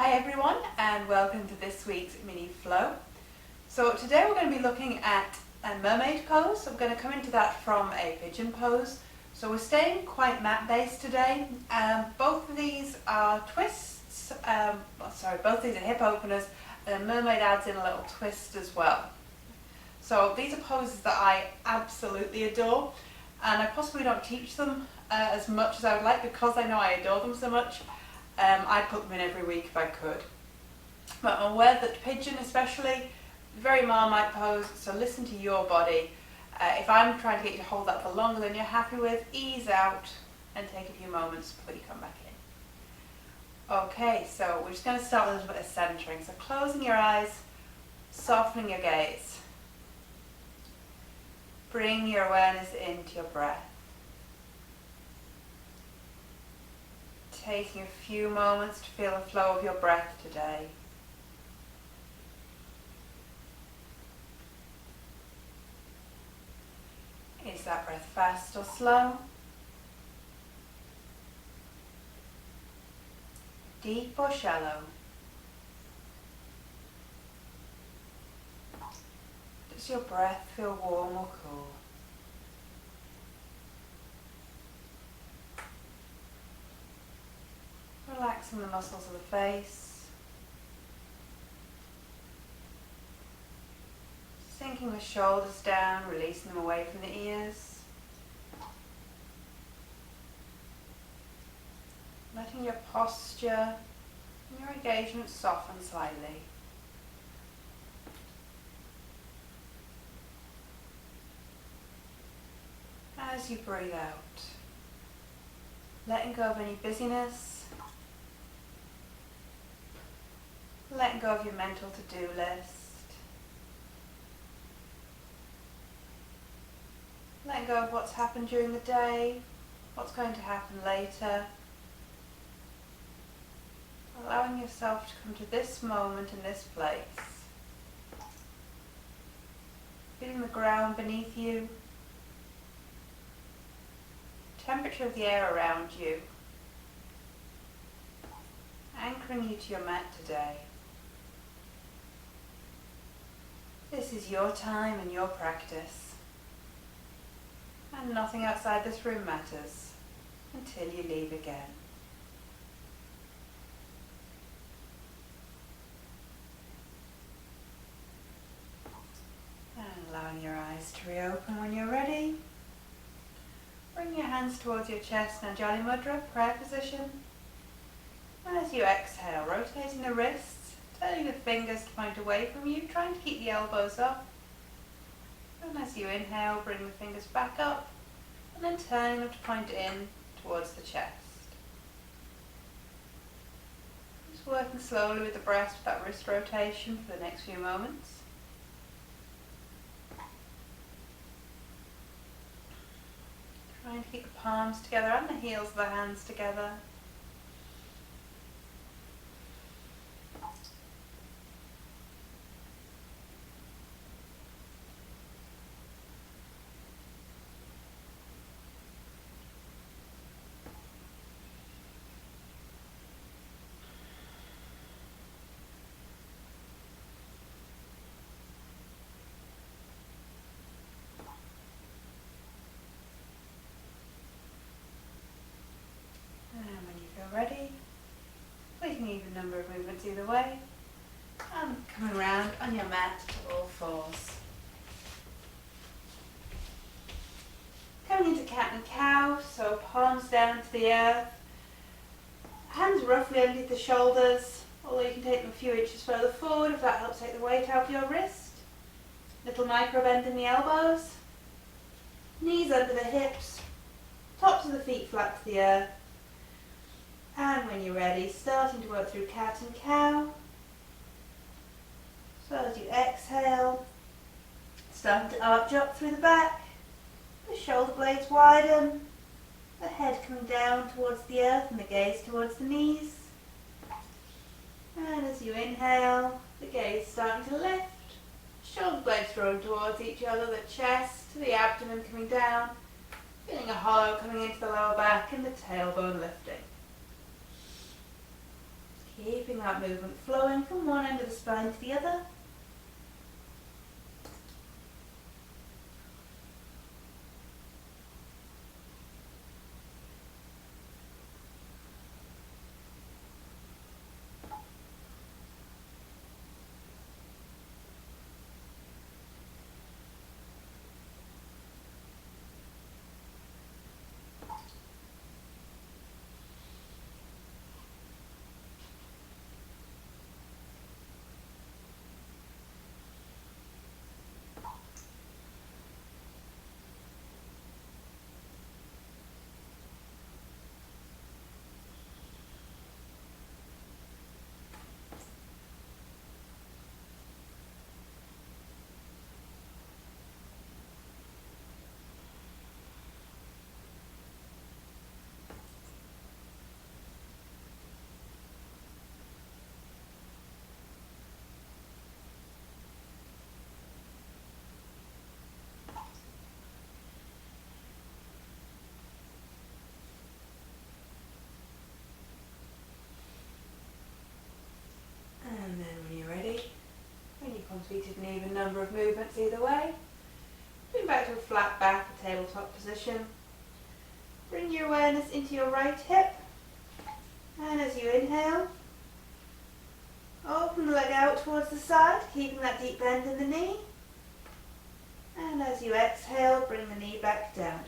Hi everyone and welcome to this week's mini flow. So today we're going to be looking at a mermaid pose. I'm going to come into that from a pigeon pose. So we're staying quite mat based today. Both of these are twists, both of these are hip openers, and mermaid adds in a little twist as well. So these are poses that I absolutely adore, and I possibly don't teach them as much as I would like because I know I adore them so much. I'd put them in every week if I could. But I'm aware that pigeon especially, very Marmite pose, so listen to your body. If I'm trying to get you to hold that for longer than you're happy with, ease out and take a few moments before you come back in. Okay, so we're just going to start with a little bit of centering. So closing your eyes, softening your gaze. Bring your awareness into your breath. Taking a few moments to feel the flow of your breath today. Is that breath fast or slow? Deep or shallow? Does your breath feel warm or cool? Relaxing the muscles of the face. Sinking the shoulders down, releasing them away from the ears. Letting your posture and your engagement soften slightly. As you breathe out, letting go of any busyness. Letting go of your mental to-do list. Letting go of what's happened during the day, what's going to happen later. Allowing yourself to come to this moment in this place. Feeling the ground beneath you. Temperature of the air around you. Anchoring you to your mat today. This is your time and your practice. And nothing outside this room matters until you leave again. And allowing your eyes to reopen when you're ready. Bring your hands towards your chest, now Jali Mudra, prayer position. And as you exhale, rotating the wrists, turning the fingers to point away from you, trying to keep the elbows up. And as you inhale, bring the fingers back up, and then turning them to point in towards the chest. Just working slowly with the breath with that wrist rotation for the next few moments. Trying to keep the palms together and the heels of the hands together. Ready? Taking an even number of movements either way. And coming round on your mat to all fours. Coming into cat and cow, so palms down to the earth. Hands roughly underneath the shoulders, although you can take them a few inches further forward if that helps take the weight out of your wrist. Little micro bend in the elbows. Knees under the hips. Tops of the feet flat to the earth. And when you're ready, starting to work through cat and cow. So as you exhale, starting to arch up through the back, the shoulder blades widen, the head coming down towards the earth and the gaze towards the knees. And as you inhale, the gaze starting to lift, shoulder blades drawing towards each other, the chest, the abdomen coming down, feeling a hollow coming into the lower back and the tailbone lifting. Keeping that movement flowing from one end of the spine to the other. And then when you're ready, when you've completed an even number of movements either way, bring back to a flat back, a tabletop position. Bring your awareness into your right hip, and as you inhale, open the leg out towards the side, keeping that deep bend in the knee. And as you exhale, bring the knee back down.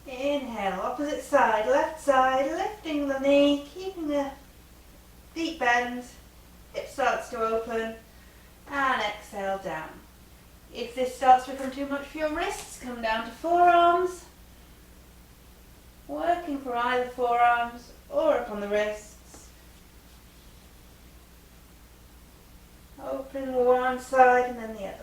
Inhale, opposite side, lifting the knee, keeping the deep bend, hip starts to open, and exhale down. If this starts to become too much for your wrists, come down to forearms, working for either forearms or upon the wrists. Open one side and then the other.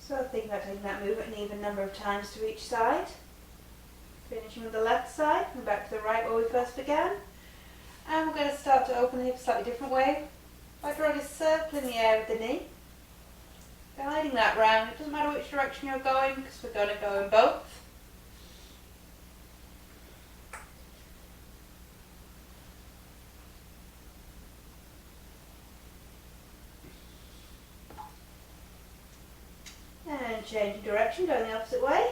So think about taking that movement an even number of times to each side. Finishing with the left side and back to the right where we first began. And we're going to start to open the hip a slightly different way by drawing a circle in the air with the knee. Guiding that round. It doesn't matter which direction you're going because we're going to go in both. And changing direction, going the opposite way.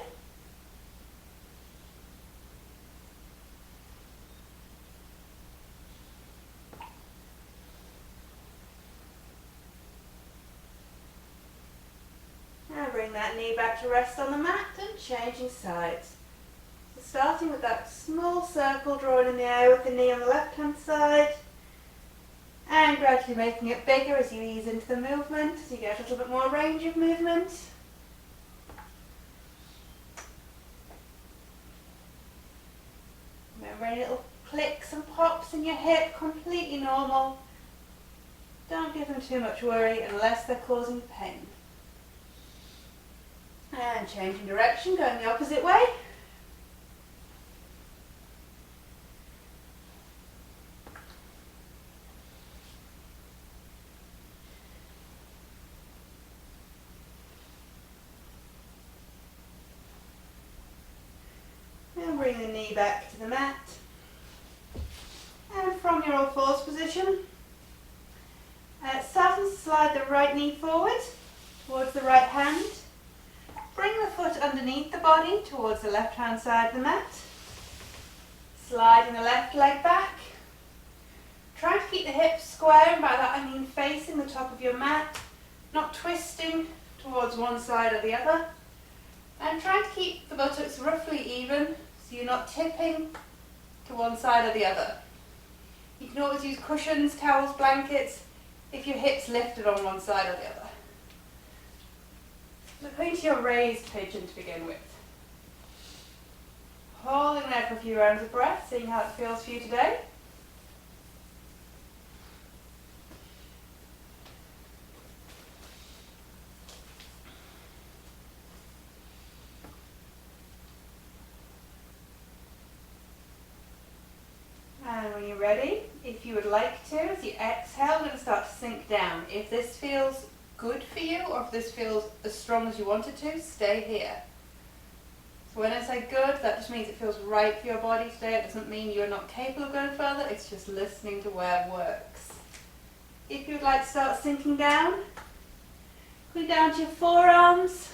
Now bring that knee back to rest on the mat and changing sides. So starting with that small circle drawn in the air with the knee on the left hand side. And gradually making it bigger as you ease into the movement, as you get a little bit more range of movement. Remember any little clicks and pops in your hip, completely normal. Don't give them too much worry unless they're causing pain. And changing direction, going the opposite way. And bring the knee back to the mat. And from your all fours position, starting to slide the right knee forward towards the right hand. Bring the foot underneath the body towards the left hand side of the mat. Sliding the left leg back. Try to keep the hips square, and by that I mean facing the top of your mat, not twisting towards one side or the other. And try to keep the buttocks roughly even so you're not tipping to one side or the other. You can always use cushions, towels, blankets if your hips lifted on one side or the other. So going to your raised pigeon to begin with. Holding there for a few rounds of breath, seeing how it feels for you today. And when you're ready, if you would like to, as you exhale, we're going to start to sink down. If this feels good for you, or if this feels as strong as you want it to, stay here. So when I say good, that just means it feels right for your body today. It doesn't mean you're not capable of going further, it's just listening to where it works. If you would like to start sinking down, going down to your forearms,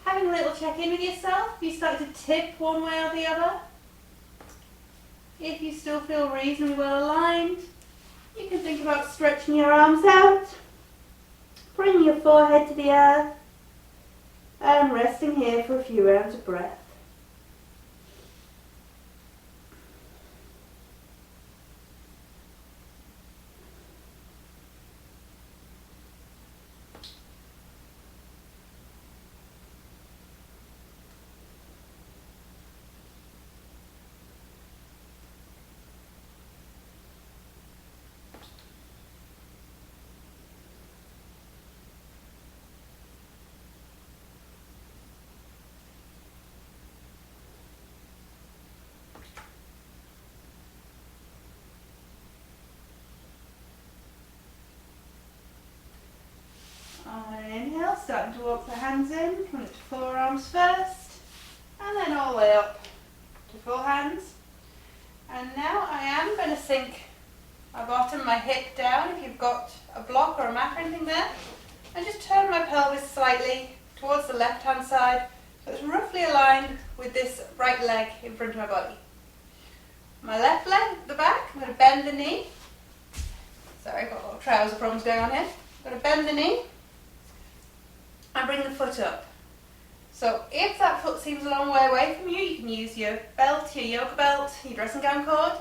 having a little check-in with yourself. If you start to tip one way or the other, if you still feel reasonably well aligned, you can think about stretching your arms out, bringing your forehead to the earth, and resting here for a few rounds of breath. On an inhale, starting to walk the hands in, coming to forearms first, and then all the way up to full hands. And now I am going to sink my bottom, my hip down, if you've got a block or a mat or anything there, and just turn my pelvis slightly towards the left hand side, so it's roughly aligned with this right leg in front of my body. My left leg at the back, I'm going to bend the knee. Sorry, I've got a little trouser problems going on here. I'm going to bend the knee and bring the foot up. So if that foot seems a long way away from you, you can use your belt, your yoga belt, your dressing gown cord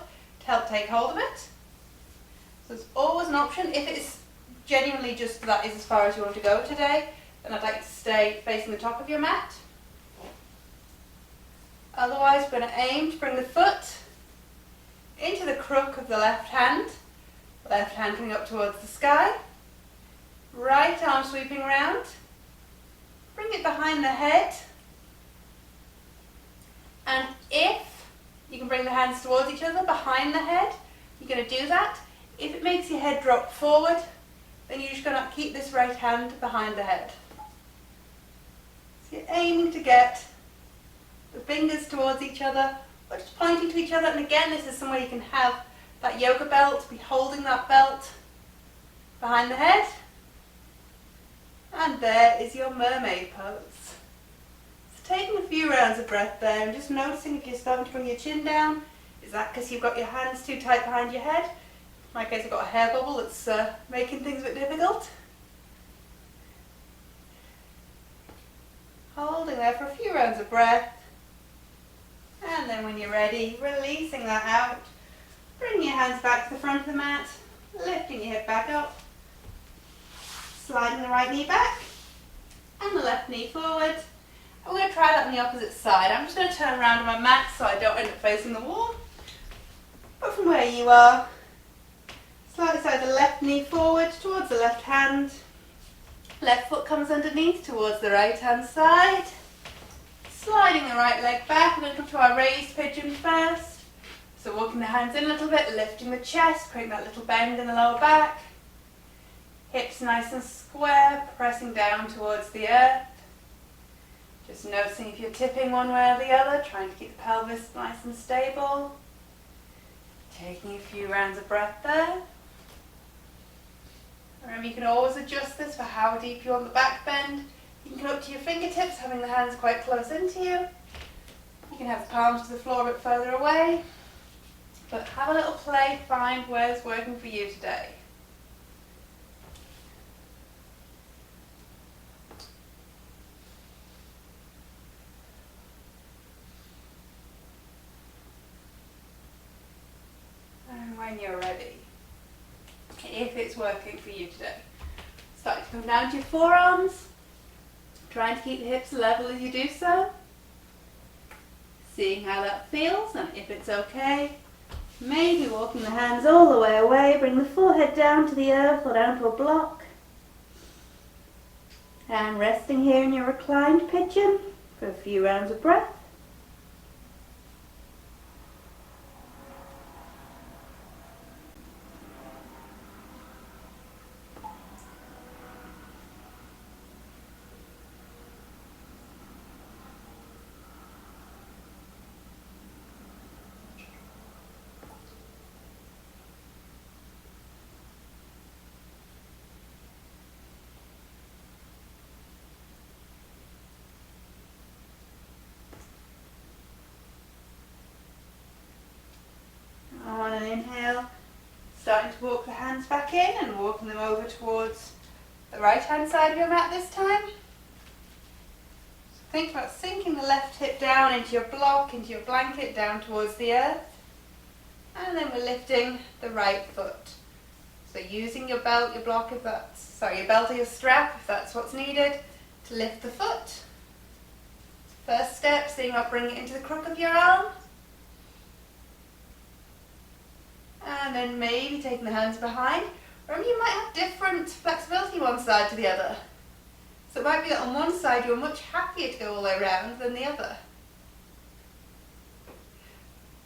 to help take hold of it. So it's always an option. If it's genuinely just that is as far as you want to go today, then I'd like to stay facing the top of your mat. Otherwise, we're going to aim to bring the foot into the crook of the left hand coming up towards the sky, right arm sweeping round. Bring it behind the head, and if you can bring the hands towards each other behind the head, you're going to do that. If it makes your head drop forward, then you're just going to keep this right hand behind the head. So you're aiming to get the fingers towards each other, or just pointing to each other. And again, this is somewhere you can have that yoga belt, be holding that belt behind the head. And there is your mermaid pose. So taking a few rounds of breath there and just noticing if you're starting to bring your chin down. Is that because you've got your hands too tight behind your head? In my case, I've got a hair bubble that's making things a bit difficult. Holding there for a few rounds of breath. And then when you're ready, releasing that out. Bring your hands back to the front of the mat, lifting your hip back up. Sliding the right knee back and the left knee forward. And we're going to try that on the opposite side. I'm just going to turn around on my mat so I don't end up facing the wall. But from where you are, slightly slide the left knee forward towards the left hand. Left foot comes underneath towards the right hand side. Sliding the right leg back. We're going to come to our raised pigeon first. So walking the hands in a little bit, lifting the chest, creating that little bend in the lower back. Hips nice and square, pressing down towards the earth. Just noticing if you're tipping one way or the other, trying to keep the pelvis nice and stable. Taking a few rounds of breath there. Remember, you can always adjust this for how deep you want the back bend. You can come up to your fingertips, having the hands quite close into you. You can have the palms to the floor a bit further away. But have a little play, find where's working for you today. when you're ready, if it's working for you today, start to come down to your forearms, trying to keep the hips level as you do so, seeing how that feels, and if it's okay, maybe walking the hands all the way away, bring the forehead down to the earth or down to a block, and resting here in your reclined pigeon for a few rounds of breath. On an inhale, starting to walk the hands back in and walking them over towards the right hand side of your mat this time. So think about sinking the left hip down into your block, into your blanket, down towards the earth. And then we're lifting the right foot. So using your belt, your block, if that's, your belt or your strap, if that's what's needed, to lift the foot. First step, seeing about bringing it into the crook of your arm. And then maybe taking the hands behind. Remember, you might have different flexibility one side to the other. So it might be that on one side you're much happier to go all the way around than the other.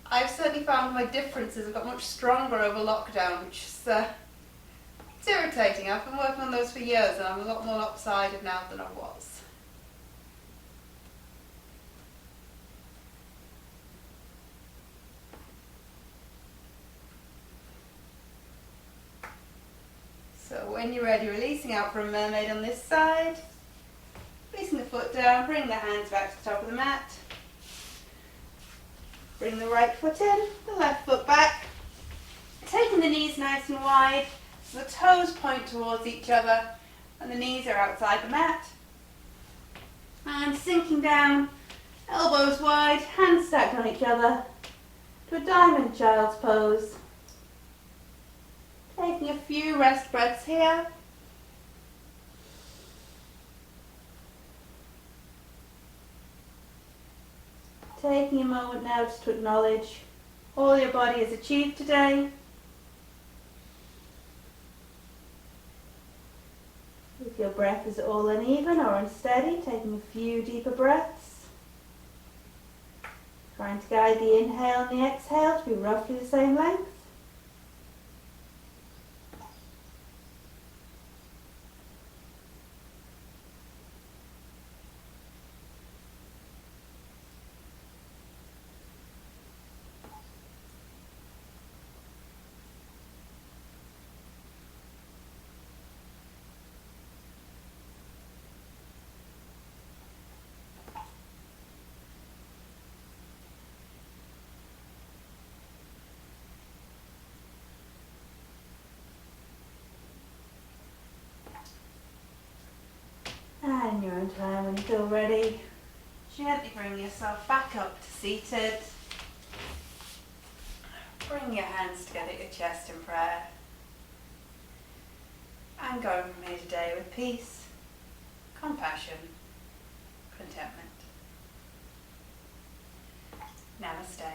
I've certainly found my differences have got much stronger over lockdown, which is it's irritating. I've been working on those for years and I'm a lot more lopsided now than I was. So when you're ready, releasing out for a mermaid on this side, releasing the foot down, bring the hands back to the top of the mat, bring the right foot in, the left foot back, taking the knees nice and wide, so the toes point towards each other and the knees are outside the mat, and sinking down, elbows wide, hands stacked on each other, to a diamond child's pose. Taking a few rest breaths here. Taking a moment now just to acknowledge all your body has achieved today. If your breath is all uneven or unsteady, taking a few deeper breaths. Trying to guide the inhale and the exhale to be roughly the same length. And in your own time, when you feel ready, gently bring yourself back up to seated. Bring your hands together at your chest in prayer. And going from here today with peace, compassion, contentment. Namaste.